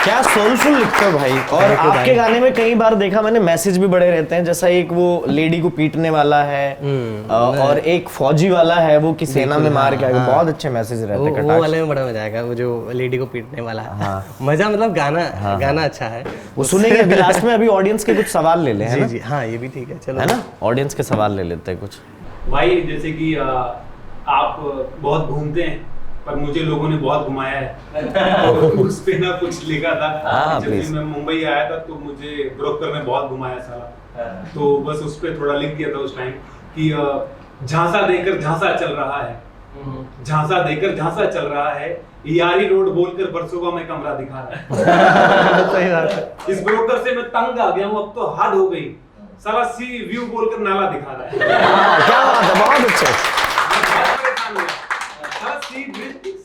क्या सोलफुल लिखते हो भाई। और आपके गाने में कई बार देखा मैंने मैसेज भी बड़े रहते हैं, जैसा एक वो लेडी को पीटने वाला है और एक फौजी वाला है वो कि सेना में मार के आएगा। बहुत अच्छे मैसेज रहते हैं। वो वाले में बड़ा मजा आएगा, वो जो लेडी को पीटने वाला है। मजा मतलब गाना अच्छा है, वो सुनेंगे अभी लास्ट में। अभी ऑडियंस के कुछ सवाल ले ले, है ना? जी हाँ, ये भी ठीक है, चलो है ना, ऑडियंस के सवाल ले लेते हैं कुछ। भाई जैसे कि आप बहुत घूमते हैं, पर मुझे लोगों ने बहुत घुमाया है। उस पे ना कुछ लिखा था, जब मैं मुंबई आया था तो मुझे ब्रोकर ने बहुत घुमाया साला। तो बस उस पे थोड़ा लिख दिया था उस टाइम कि झांसा देकर झांसा चल रहा है, झांसा देकर झांसा चल रहा है, यारी रोड बोलकर बरसोवा में कमरा दिखा रहा है। सही बात है। इस ब्रोकर से मैं तंग आ गया हूँ, अब तो हद हो गई। साला सी व्यू बोलकर नाला दिखा रहा है। क्या बात है, बहुत अच्छे।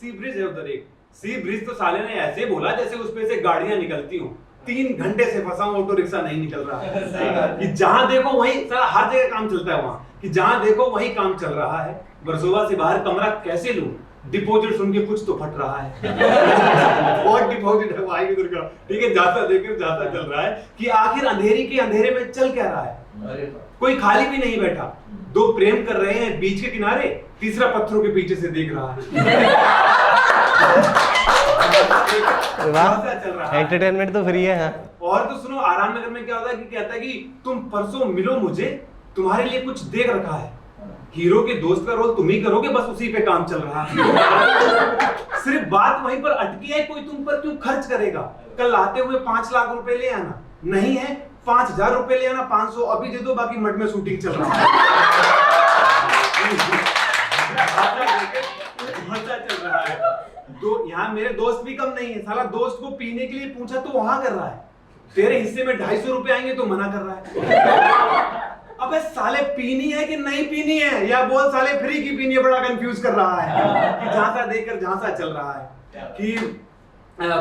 सी ब्रिज है उधर एक सी ब्रिज, तो साले ने ऐसे बोला जैसे उस पे से गाड़ियां निकलती हूँ। 3 घंटे से फंसा हूँ, ऑटो रिक्शा नहीं निकल रहा है। कि जहां देखो वहीं साला हर जगह काम चलता है वहां, कि जहां देखो वहीं काम चल रहा है। बरसोवा से बाहर कमरा कैसे लूं, डिपॉजिट सुन के कुछ तो फट रहा है। और डिपॉजिट है भाई उधर का, ठीक है। जाता देखकर जाता चल रहा है कि आखिर अंधेरी के अंधेरे में चल क्या रहा है। कोई खाली भी नहीं बैठा, 2 प्रेम कर रहे हैं बीच के किनारे, तीसरा पत्थरों के पीछे से देख रहा है। चल रहा है, एंटरटेनमेंट तो फ्री है। हाँ। और तो सुनो, आराम नगर में क्या होता है कि कहता है कि तुम परसों मिलो मुझे, तुम्हारे लिए कुछ देख रखा है। हीरो के दोस्त का रोल तुम ही करोगे, बस उसी पे काम चल रहा है। सिर्फ बात वहीं पर अटकी है, कोई तुम पर क्यों खर्च करेगा। कल आते हुए 5 लाख रुपए ले आना, नहीं है 5000 रुपए ले आना, 500 अभी दे दो, बाकी मठ में शूटिंग चल रहा है। मजा चल रहा है। तो यहाँ मेरे दोस्त भी कम नहीं है, साला दोस्त को पीने के लिए पूछा तो वहां कर रहा है, तेरे हिस्से में 250 रुपए आएंगे तो मना कर रहा है। अबे साले पीनी है कि नहीं पीनी है, या बोल साले फ्री की पीनी है, बड़ा कंफ्यूज कर रहा है। कि झांसा देकर झांसा चल रहा है कि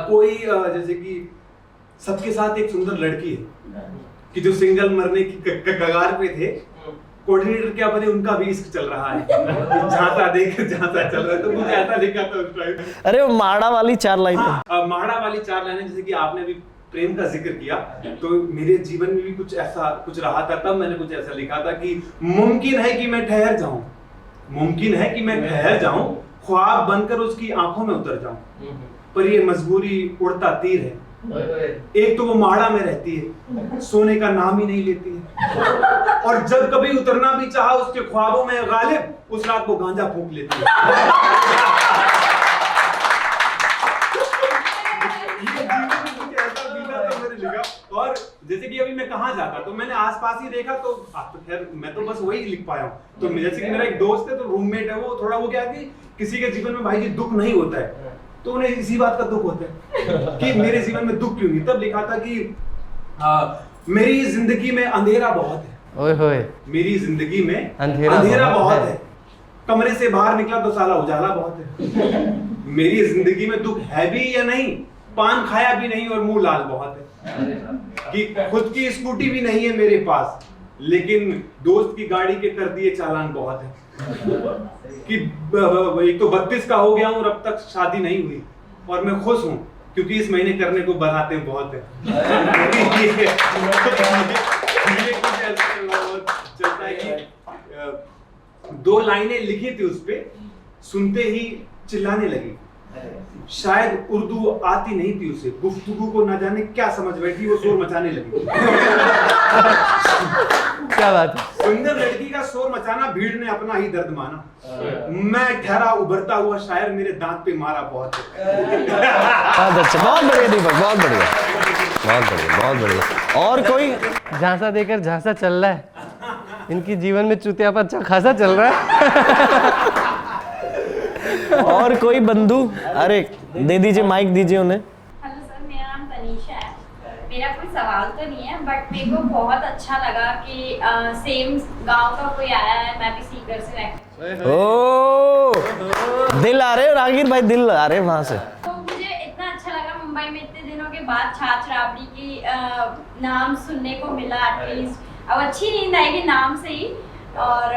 कोई जैसे कि सबके साथ एक सुंदर लड़की है कि जो सिंगल मरने की कगार पे थे, कोऑर्डिनेटर क्या बने उनका भी इश्क चल रहा है। झांसा देकर झांसा चल रहा है, तो मुझे ऐसा लिखा था उस टाइम। अरे वो माड़ा वाली 4 लाइन। माड़ा वाली 4 लाइनें, जैसे कि आपने भी प्रेम का जिक्र किया, तो मेरे जीवन में भी कुछ ऐसा कुछ रहा था, तब मैंने कुछ ऐसा लिखा था कि मुमकिन है कि मैं ठहर जाऊं, मुमकिन है कि मैं ठहर जाऊं, ख्वाब बनकर उसकी आंखों में उतर जाऊं, पर ये मजबूरी उड़ता तीर है। एक तो वो माड़ा में रहती है, सोने का नाम ही नहीं लेती है, और जब कभी उतरना भी चाहा उसके ख्वाबों में गालिब, उस रात को गांजा फूंक लेती है। और जैसे कि अभी मैं कहाँ जाता तो मैंने आसपास ही देखा, तो आप तो खैर मैं तो बस वही लिख पाया हूँ। तो जैसे कि मेरा एक दोस्त है, तो रूममेट है, वो थोड़ा वो क्या कि किसी के जीवन में भाई जी दुख नहीं होता है, तो उन्हें इसी बात का दुख होता है कि मेरे जीवन में दुख क्यों नहीं। तब लिखा था कि मेरी जिंदगी में अंधेरा बहुत है, ओए होए, मेरी जिंदगी में अंधेरा बहुत है, कमरे से बाहर निकला तो साला उजाला बहुत है। मेरी जिंदगी में दुख है भी या नहीं, पान खाया भी नहीं और मुंह लाल बहुत है। कि खुद की स्कूटी भी नहीं है मेरे पास, लेकिन दोस्त की गाड़ी के कर दिए चालान बहुत है। कि एक तो 32 का हो गया हूँ और अब तक शादी नहीं हुई, और मैं खुश हूँ क्योंकि इस महीने करने को बनाते बहुत है। ये कुछ ऐसा चलता है कि 2 लाइनें लिखी थी उस पे, सुनते ही चिल्लाने लगी। शायद उर्दू आती नहीं थी उसे, गुफ्तगू को न जाने क्या समझ बैठी, वो शोर मचाने लगी। क्या बात है। सुंदर लड़की का शोर मचाना भीड़ ने अपना ही दर्द माना। मैं ठहरा उभरता हुआ शायर, मेरे दांत पे मारा बहुत। बहुत अच्छा, बहुत बढ़िया दीपक, बहुत बढ़िया, बहुत बढ़िया, बहुत बढ़िया। और कोई झांसा देकर झांसा चल रहा है, इनकी जीवन में चुतियापन अच्छा खासा चल रहा है। और कोई बंधु? अरे दे दीजिए, माइक दीजिए उन्हें। हेलो सर, मेरा नाम तनीषा है। मेरा कोई सवाल तो नहीं है, बट मेरे को बहुत अच्छा लगा कि सेम गांव का कोई आया है। मैं भी सीकर से रहती ओ, दिल आ रहे हो रागिर भाई, दिल आ रहे वहां से। तो मुझे इतना अच्छा लगा मुंबई में इतने दिनों के बाद छाछ राबड़ी की नाम सुनने को मिला एटलीस्ट। अब अच्छी नींद आएगी नाम से ही। और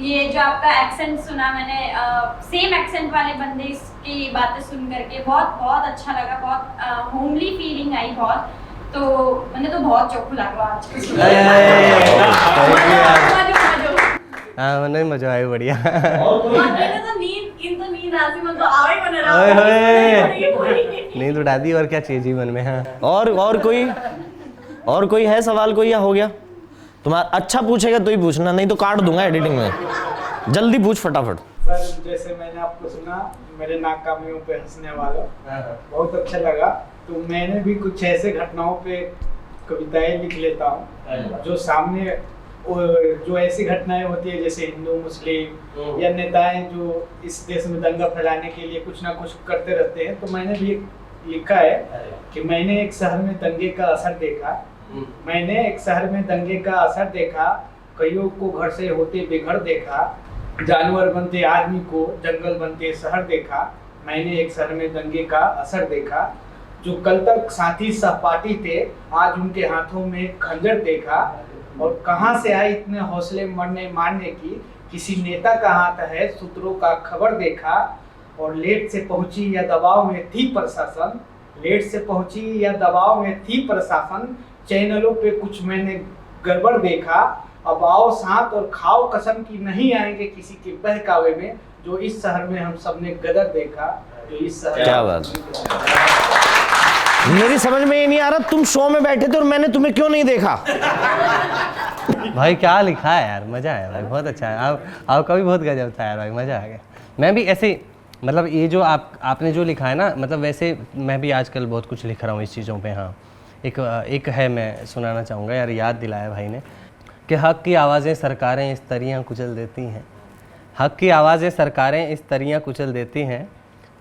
ये जो आपका एक्सेंट सुना मैंने, सेम एक्सेंट वाले बंदे की बातें सुन करके बहुत बहुत अच्छा लगा। बहुत होमली फीलिंग आई बहुत। तो मैंने तो बहुत चौखू लगा आज। हाँ मैंने मजा आया, बढ़िया। नींद उड़ा दी, और क्या चाहिए जीवन में। हाँ और कोई है सवाल कोई, या हो गया? तुम्हारा अच्छा पूछेगा तो ही पूछना, नहीं तो काट दूंगा एडिटिंग में। जल्दी पूछ फटाफट। सर जैसे मैंने आपको सुना, मेरे नाकामियों पे हंसने वालों, बहुत अच्छा लगा। तो मैंने भी कुछ ऐसे घटनाओं पे कविताएं लिख लेता हूँ जो सामने, जो ऐसी घटनाएं होती है जैसे हिंदू मुस्लिम या नेताएं जो इस देश में दंगा फैलाने के लिए कुछ ना कुछ करते रहते हैं। तो मैंने भी लिखा है कि मैंने एक शहर में दंगे का असर देखा। मैंने एक शहर में दंगे का असर देखा, कईयों को घर से होते बेघर देखा, जानवर बनते आदमी को जंगल बनते शहर देखा। मैंने एक शहर में दंगे का असर देखा, जो कल तक साथी सहपाठी थे आज उनके हाथों में खंजर देखा। और कहां से आए इतने हौसले मरने मारने की, किसी नेता का हाथ है सूत्रों का खबर देखा। और लेट से पहुंची या दबाव में थी प्रशासन, लेट से पहुंची या दबाव में थी प्रशासन, चैनलों पे कुछ मैंने गड़बड़ देखा। अब आओ साथ और खाओ कसम की, नहीं आएंगे किसी के बहकावे में, जो इस शहर में हम सबने गदर देखा, जो इस शहर। क्या बात। मेरी समझ में ये नहीं आ रहा, तुम शो में बैठे थे और मैंने तुम्हें क्यों नहीं देखा? भाई क्या लिखा है यार, मजा आया भाई, बहुत अच्छा है। आपका भी बहुत गजब था यार भाई, मजा आ गया। मैं भी ऐसे, मतलब ये जो आपने जो लिखा है ना, मतलब वैसे मैं भी आजकल बहुत कुछ लिख रहा हूँ इस चीज़ों पे। हाँ एक है, मैं सुनाना चाहूँगा यार, याद दिलाया भाई ने, कि हक की आवाज़ें सरकारें इस तरियाँ कुचल देती हैं। हक की आवाज़ें सरकारें इस तरियाँ कुचल देती हैं,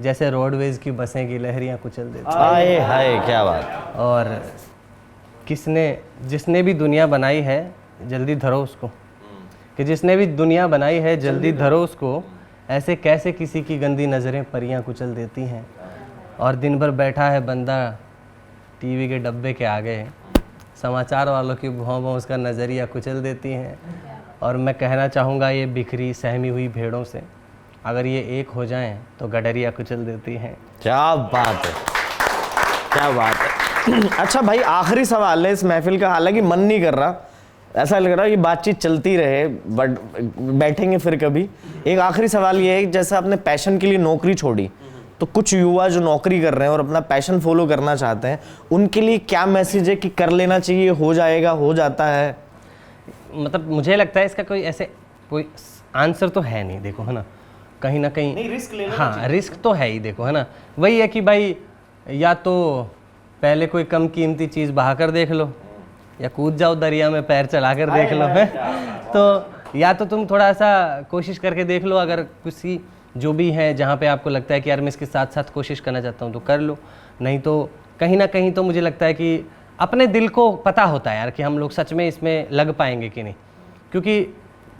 जैसे रोडवेज़ की बसें की लहरियाँ कुचल देती हैं। आए हाय, क्या बात। और जिसने भी दुनिया बनाई है जल्दी धरो उसको, कि जिसने भी दुनिया बनाई है जल्दी धरो उसको, ऐसे कैसे किसी की गंदी नज़रें परियां कुचल देती हैं। और दिन भर बैठा है बंदा टीवी के डब्बे के आगे, समाचार वालों की भौं भौं उसका नज़रिया कुचल देती हैं। और मैं कहना चाहूँगा ये बिखरी सहमी हुई भेड़ों से, अगर ये एक हो जाएं तो गडरिया कुचल देती हैं। क्या बात है, क्या बात है। अच्छा भाई, आखिरी सवाल है इस महफिल का, हालांकि मन नहीं कर रहा, ऐसा लग रहा है कि बातचीत चलती रहे, बट बैठेंगे फिर कभी। एक आखिरी सवाल ये है कि जैसे आपने पैशन के लिए नौकरी छोड़ी, तो कुछ युवा जो नौकरी कर रहे हैं और अपना पैशन फॉलो करना चाहते हैं, उनके लिए क्या मैसेज है कि कर लेना चाहिए, हो जाएगा, हो जाता है? मतलब मुझे लगता है इसका कोई आंसर तो है नहीं, देखो है ना, कहीं ना कहीं रिस्क लेना। हाँ रिस्क तो है ही, देखो है ना, वही है कि भाई या तो पहले कोई कम कीमती चीज़ बहा कर देख लो, या कूद जाओ दरिया में पैर चला कर देख लो है। तो या तो तुम थोड़ा सा कोशिश करके देख लो, अगर किसी जो भी है जहाँ पे आपको लगता है कि यार मैं इसके साथ साथ कोशिश करना चाहता हूँ तो कर लो, नहीं तो कहीं ना कहीं तो मुझे लगता है कि अपने दिल को पता होता है यार कि हम लोग सच में इसमें लग पाएंगे कि नहीं, क्योंकि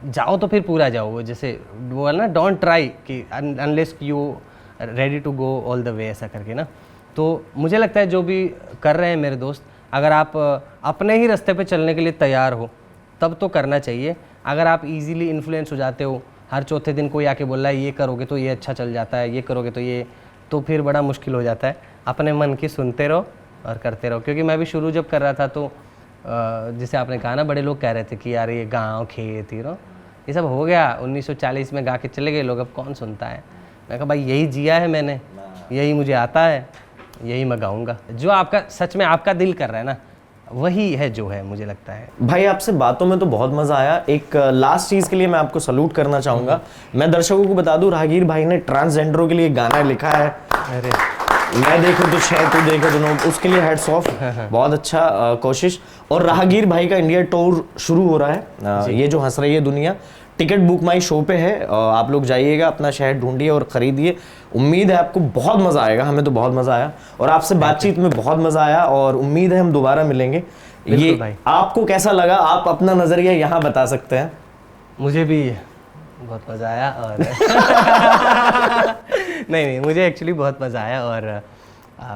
जाओ तो फिर पूरा जाओ, जैसे वो है ना, डोंट ट्राई कि unless you ready to go all the way, ऐसा करके ना। तो मुझे लगता है जो भी कर रहे हैं मेरे दोस्त, अगर आप अपने ही रास्ते पे चलने के लिए तैयार हो तब तो करना चाहिए। अगर आप इजीली इन्फ्लुएंस हो जाते हो, हर चौथे दिन कोई आके बोल रहा है ये करोगे तो ये अच्छा चल जाता है, ये करोगे तो ये, तो फिर बड़ा मुश्किल हो जाता है। अपने मन की सुनते रहो और करते रहो, क्योंकि मैं भी शुरू जब कर रहा था तो जैसे आपने कहा ना, बड़े लोग कह रहे थे कि यार ये गाँव खेत ये सब हो गया, 1940 में गा के चले गए लोग, अब कौन सुनता है। मैं कहा भाई यही जिया है मैंने, यही मुझे आता है, यही मैं गाऊंगा। जो आपका सच में आपका दिल कर रहा है ना, वही है जो है, मुझे लगता है। भाई आपसे बातों में तो बहुत मजा आया। एक लास्ट चीज के लिए मैं आपको सलूट करना चाहूंगा। मैं दर्शकों को बता दूं, राहगीर भाई ने ट्रांसजेंडरों के लिए गाना लिखा है। अरे मैं देखूं तो शह तू देखो दोनों, उसके लिए हेड्स ऑफ, बहुत अच्छा कोशिश। और राहगीर भाई का इंडिया टूर शुरू हो रहा है, ये जो हंस रही है दुनिया, टिकट बुक माई शो पे है, आप लोग जाइएगा, अपना शहर ढूंढिए और खरीदिए। उम्मीद है आपको बहुत मजा आएगा, हमें तो बहुत मजा आया और आपसे बातचीत में बहुत मजा आया और उम्मीद है हम दोबारा मिलेंगे। ये भाई। आपको कैसा लगा, आप अपना नजरिया यहाँ बता सकते हैं। मुझे भी बहुत मज़ा आया और नहीं मुझे एक्चुअली बहुत मज़ा आया और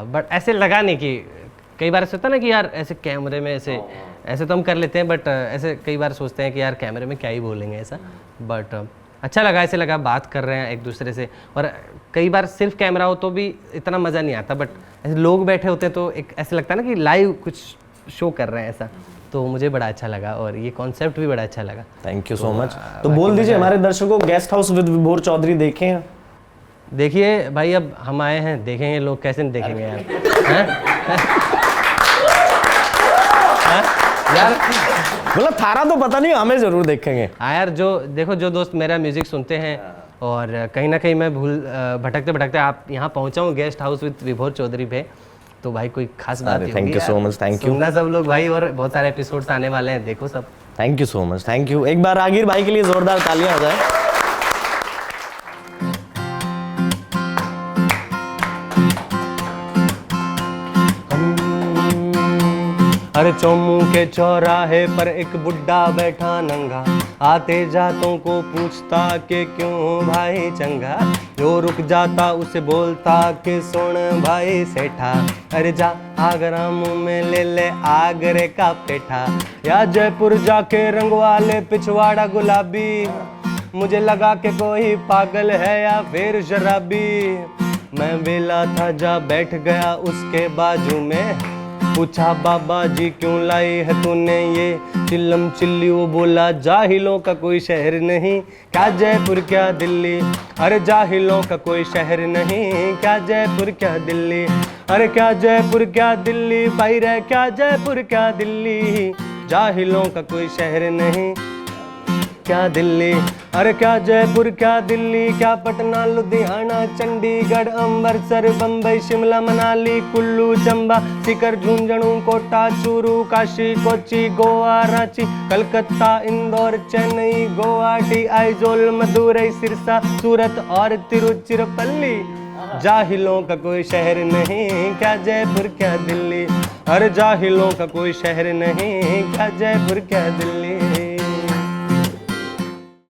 बट ऐसे लगा नहीं कि कई बार ऐसा होता है ना कि यार ऐसे कैमरे में ऐसे तो हम कर लेते हैं, बट ऐसे कई बार सोचते हैं कि यार कैमरे में क्या ही बोलेंगे ऐसा। बट अच्छा लगा, ऐसे लगा बात कर रहे हैं एक दूसरे से। और कई बार सिर्फ कैमरा हो तो भी इतना मज़ा नहीं आता, बट ऐसे लोग बैठे होते हैं तो एक ऐसे लगता है ना कि लाइव कुछ शो कर रहे हैं ऐसा। तो मुझे बड़ा अच्छा लगा और ये कॉन्सेप्ट भी बड़ा अच्छा लगा। Thank you so much. तो बोल दीजिए हमारे दर्शकों, गेस्ट हाउस विद विभोर चौधरी देखें हैं? देखिए भाई, अब हम आए हैं, देखेंगे लोग, कैसे नहीं देखेंगे यार। यार मतलब थारा तो पता नहीं, हमें जरूर देखेंगे। हाँ यार, जो देखो जो दोस्त मेरा म्यूजिक सुनते हैं और कहीं ना कहीं मैं भटकते भटकते आप यहाँ पहुँचा हूँ गेस्ट हाउस विद विभोर चौधरी पे, तो भाई कोई खास बात नहीं। Thank you so much, thank you. सुनना सब लोग भाई, और बहुत सारे एपिसोड्स आने वाले हैं, देखो सब। Thank you so much, thank you. एक बार राहगीर भाई के लिए जोरदार तालियां हो जाए। हर चौमू के चौराहे पर एक बुड्ढा बैठा नंगा, आते जातों को पूछता कि क्यों भाई चंगा, जो रुक जाता उसे बोलता कि सुन भाई सेठा, अरे जा आगरा मुंह में ले ले आगरे का पेठा, या जयपुर जाके रंगवा ले पिछवाड़ा गुलाबी, मुझे लगा कि कोई पागल है या फिर शराबी, मैं बेला था जा बैठ गया उसके बाजू में, पूछा बाबा जी क्यों लाई है तूने ये चिल्लम चिल्ली, वो बोला जाहिलों का कोई शहर नहीं, क्या जयपुर क्या दिल्ली, अरे जाहिलों का कोई शहर नहीं, क्या जयपुर क्या दिल्ली, अरे क्या जयपुर क्या दिल्ली, भाई रे क्या जयपुर क्या दिल्ली, जाहिलों का कोई शहर नहीं, क्या दिल्ली, अरे क्या जयपुर क्या दिल्ली, क्या पटना लुधियाना चंडीगढ़ अमृतसर बम्बई शिमला मनाली कुल्लू चंबा सीकर झुंझुनू कोटा चूरू काशी कोची गोवा रांची कलकत्ता इंदौर चेन्नई गुवाहाटी आइजोल मदुरई सिरसा सूरत और तिरुचिरापल्ली, जाहिलों का कोई शहर नहीं, क्या जयपुर क्या दिल्ली, अरे जाहिलों का कोई शहर नहीं, क्या जयपुर क्या दिल्ली।